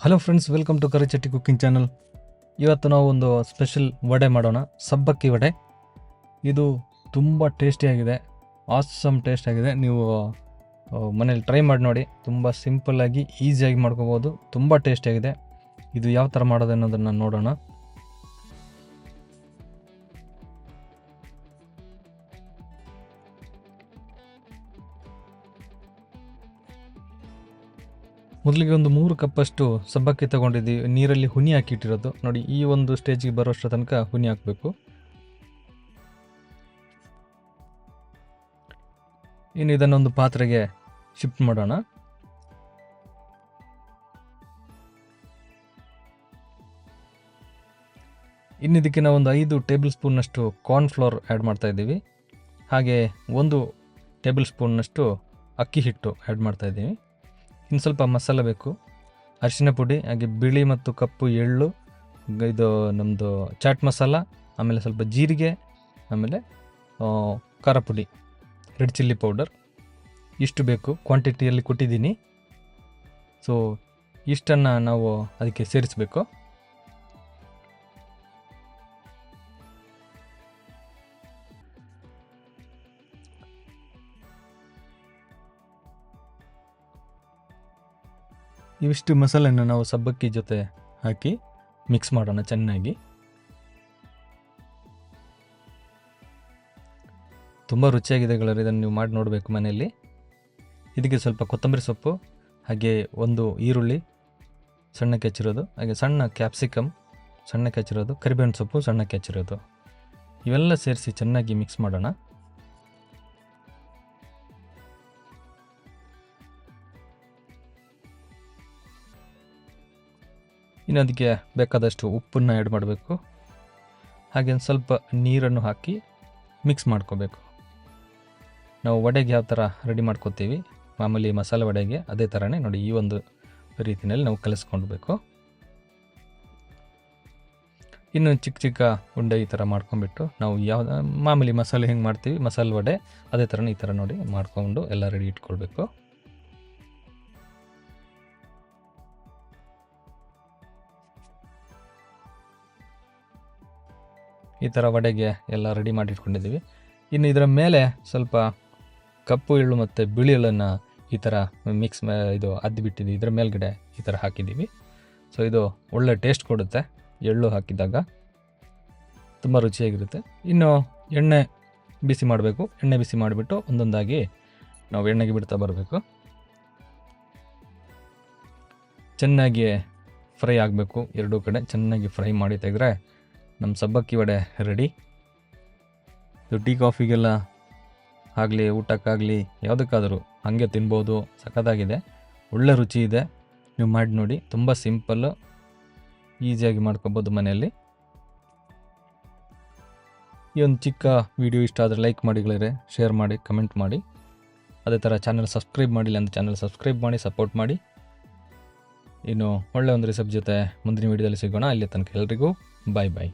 Hello friends, welcome to Karichatti cooking channel. ಇವತ್ತು ನಾವು ಒಂದು ಸ್ಪೆಷಲ್ ವಡೆ ಮಾಡೋಣ, ಸಬ್ಬಕ್ಕಿ ವಡೆ. ಇದು ತುಂಬ ಟೇಸ್ಟಿಯಾಗಿದೆ, ಆಸಮ್ ಟೇಸ್ಟ್ ಆಗಿದೆ. ನೀವು ಮನೇಲಿ ಟ್ರೈ ಮಾಡಿ ನೋಡಿ. ತುಂಬ ಸಿಂಪಲ್ಲಾಗಿ ಈಸಿಯಾಗಿ ಮಾಡ್ಕೋಬೋದು, ತುಂಬ ಟೇಸ್ಟಿಯಾಗಿದೆ. ಇದು ಯಾವ ಥರ ಮಾಡೋದು ಅನ್ನೋದನ್ನು ನೋಡೋಣ. ಮೊದಲಿಗೆ ಒಂದು 3 ಕಪ್ಪಷ್ಟು ಸಬ್ಬಕ್ಕಿ ತೊಗೊಂಡಿದ್ದೀವಿ. ನೀರಲ್ಲಿ ಹುನಿ ಹಾಕಿಟ್ಟಿರೋದು ನೋಡಿ. ಈ ಒಂದು ಸ್ಟೇಜಿಗೆ ಬರೋಷ್ಟರ ತನಕ ಹುನಿ ಹಾಕಬೇಕು. ಇನ್ನು ಇದನ್ನೊಂದು ಪಾತ್ರೆಗೆ ಶಿಫ್ಟ್ ಮಾಡೋಣ. ಇನ್ನು ಇದಕ್ಕೆ ನಾವು ಒಂದು 5 ಟೇಬಲ್ ಸ್ಪೂನ್ನಷ್ಟು ಕಾರ್ನ್ಫ್ಲೋರ್ ಆ್ಯಡ್ ಮಾಡ್ತಾ ಇದ್ದೀವಿ. ಹಾಗೆ 1 ಟೇಬಲ್ ಸ್ಪೂನ್ನಷ್ಟು ಅಕ್ಕಿ ಹಿಟ್ಟು ಆ್ಯಡ್ ಮಾಡ್ತಾ ಇದ್ದೀವಿ. ಇನ್ನು ಸ್ವಲ್ಪ ಮಸಾಲೆ ಬೇಕು, ಅರಿಶಿನ ಪುಡಿ, ಹಾಗೆ ಬಿಳಿ ಮತ್ತು ಕಪ್ಪು ಎಳ್ಳು, ಇದು ನಮ್ಮದು ಚಾಟ್ ಮಸಾಲ, ಆಮೇಲೆ ಸ್ವಲ್ಪ ಜೀರಿಗೆ, ಆಮೇಲೆ ಖಾರ ಪುಡಿ, ರೆಡ್ ಚಿಲ್ಲಿ ಪೌಡರ್. ಇಷ್ಟು ಬೇಕು, ಕ್ವಾಂಟಿಟಿಯಲ್ಲಿ ಕೊಟ್ಟಿದ್ದೀನಿ. ಸೊ ಇಷ್ಟನ್ನು ನಾವು ಅದಕ್ಕೆ ಸೇರಿಸಬೇಕು. ಇವಿಷ್ಟು ಮಸಾಲೆಯನ್ನು ನಾವು ಸಬ್ಬಕ್ಕಿ ಜೊತೆ ಹಾಕಿ ಮಿಕ್ಸ್ ಮಾಡೋಣ ಚೆನ್ನಾಗಿ. ತುಂಬ ರುಚಿಯಾಗಿದೆ ಗೆಳೆಯರೆ, ಇದನ್ನು ನೀವು ಮಾಡಿ ನೋಡಬೇಕು ಮನೆಯಲ್ಲಿ. ಇದಕ್ಕೆ ಸ್ವಲ್ಪ ಕೊತ್ತಂಬರಿ ಸೊಪ್ಪು, ಹಾಗೆ 1 ಈರುಳ್ಳಿ ಸಣ್ಣಕ್ಕೆ ಹೆಚ್ಚಿರೋದು, ಹಾಗೆ ಸಣ್ಣ ಕ್ಯಾಪ್ಸಿಕಮ್ ಸಣ್ಣಕ್ಕೆ ಹೆಚ್ಚಿರೋದು, ಕರಿಬೇವಿನ ಸೊಪ್ಪು ಸಣ್ಣಕ್ಕೆ ಹೆಚ್ಚಿರೋದು, ಇವೆಲ್ಲ ಸೇರಿಸಿ ಚೆನ್ನಾಗಿ ಮಿಕ್ಸ್ ಮಾಡೋಣ. ಇನ್ನು ಅದಕ್ಕೆ ಬೇಕಾದಷ್ಟು ಉಪ್ಪನ್ನು ಆ್ಯಡ್ ಮಾಡಬೇಕು. ಹಾಗೆ ಸ್ವಲ್ಪ ನೀರನ್ನು ಹಾಕಿ ಮಿಕ್ಸ್ ಮಾಡ್ಕೋಬೇಕು. ನಾವು ವಡೆಗೆ ಯಾವ ಥರ ರೆಡಿ ಮಾಡ್ಕೋತೀವಿ ಮಾಮೂಲಿ ಮಸಾಲೆ ವಡೆಗೆ, ಅದೇ ಥರನೇ ನೋಡಿ ಈ ಒಂದು ರೀತಿಯಲ್ಲಿ ನಾವು ಕಲಿಸ್ಕೊಳ್ಬೇಕು. ಇನ್ನು ಚಿಕ್ಕ ಚಿಕ್ಕ ಉಂಡೆ ಈ ಥರ ಮಾಡ್ಕೊಂಡ್ಬಿಟ್ಟು ನಾವು ಯಾವ ಮಾಮೂಲಿ ಮಸಾಲೆ ಹೆಂಗೆ ಮಾಡ್ತೀವಿ ಮಸಾಲೆ ವಡೆ, ಅದೇ ಥರನೇ ಈ ಥರ ನೋಡಿ ಮಾಡ್ಕೊಂಡು ಎಲ್ಲ ರೆಡಿ ಇಟ್ಕೊಳ್ಬೇಕು. ಈ ಥರ ವಡೆಗೆ ಎಲ್ಲ ರೆಡಿ ಮಾಡಿ ಇಟ್ಕೊಂಡಿದ್ದೀವಿ. ಇನ್ನು ಇದರ ಮೇಲೆ ಸ್ವಲ್ಪ ಕಪ್ಪು ಎಳ್ಳು ಮತ್ತು ಬಿಳಿ ಎಳ್ಳನ್ನು ಈ ಥರ ಮಿಕ್ಸ್ ಇದು ಅದ್ದಿಬಿಟ್ಟಿದ್ದೀವಿ, ಇದರ ಮೇಲ್ಗಡೆ ಈ ಥರ ಹಾಕಿದ್ದೀವಿ. ಸೊ ಇದು ಒಳ್ಳೆ ಟೇಸ್ಟ್ ಕೊಡುತ್ತೆ, ಎಳ್ಳು ಹಾಕಿದಾಗ ತುಂಬ ರುಚಿಯಾಗಿರುತ್ತೆ. ಇನ್ನು ಎಣ್ಣೆ ಬಿಸಿ ಮಾಡಬೇಕು. ಎಣ್ಣೆ ಬಿಸಿ ಮಾಡಿಬಿಟ್ಟು ಒಂದೊಂದಾಗಿ ನಾವು ಎಣ್ಣೆಗೆ ಬಿಡ್ತಾ ಬರಬೇಕು. ಚೆನ್ನಾಗಿ ಫ್ರೈ ಆಗಬೇಕು, ಎರಡೂ ಕಡೆ ಚೆನ್ನಾಗಿ ಫ್ರೈ ಮಾಡಿ ತೆಗೆದ್ರೆ ನಮ್ಮ ಸಬ್ಬಕ್ಕಿ ವಡೆ ರೆಡಿ. ಇದು ಟೀ ಕಾಫಿಗೆಲ್ಲ ಆಗಲಿ, ಊಟಕ್ಕಾಗಲಿ, ಯಾವುದಕ್ಕಾದರೂ ಹಾಗೆ ತಿನ್ಬೋದು. ಸಖತ್ತಾಗಿದೆ, ಒಳ್ಳೆ ರುಚಿ ಇದೆ. ನೀವು ಮಾಡಿ ನೋಡಿ, ತುಂಬ ಸಿಂಪಲ್ಲು, ಈಸಿಯಾಗಿ ಮಾಡ್ಕೊಬೋದು ಮನೆಯಲ್ಲಿ. ಈ ಒಂದು ಚಿಕ್ಕ ವಿಡಿಯೋ ಇಷ್ಟ ಆದರೆ ಲೈಕ್ ಮಾಡಿ ಗೆಳೆಯರೆ, ಶೇರ್ ಮಾಡಿ, ಕಮೆಂಟ್ ಮಾಡಿ. ಅದೇ ಥರ ಚಾನಲ್ ಸಬ್ಸ್ಕ್ರೈಬ್ ಮಾಡಿಲ್ಲ ಅಂತ ಚಾನಲ್ ಸಬ್ಸ್ಕ್ರೈಬ್ ಮಾಡಿ, ಸಪೋರ್ಟ್ ಮಾಡಿ. ಇನ್ನು ಒಳ್ಳೆ ಒಂದು ರೆಸಿಪಿ ಜೊತೆ ಮುಂದಿನ ವಿಡಿಯೋದಲ್ಲಿ ಸಿಗೋಣ. ಅಲ್ಲಿ ತನಕ ಎಲ್ರಿಗೂ ಬಾಯ್ ಬಾಯ್.